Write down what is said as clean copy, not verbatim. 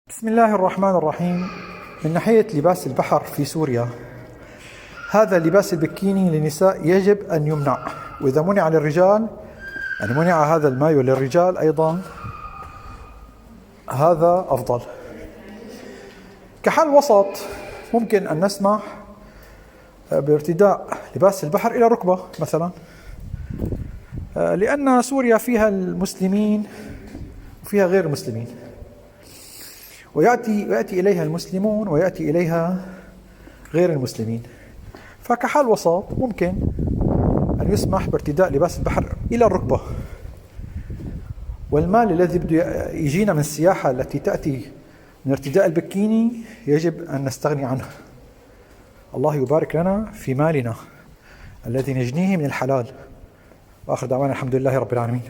بسم الله الرحمن الرحيم. من ناحية لباس البحر في سوريا، هذا اللباس البكيني للنساء يجب أن يمنع، وإذا منع للرجال منع هذا المايو للرجال أيضا، هذا أفضل. كحل وسط ممكن أن نسمح بارتداء لباس البحر إلى الركبة مثلا، لأن سوريا فيها المسلمين وفيها غير المسلمين، ويأتي إليها المسلمون ويأتي إليها غير المسلمين، فكحل وسط ممكن أن يسمح بارتداء لباس البحر إلى الركبة. والمال الذي بده يجينا من السياحة التي تأتي من ارتداء البكيني يجب أن نستغني عنه. الله يبارك لنا في مالنا الذي نجنيه من الحلال. وآخر دعوانا الحمد لله رب العالمين.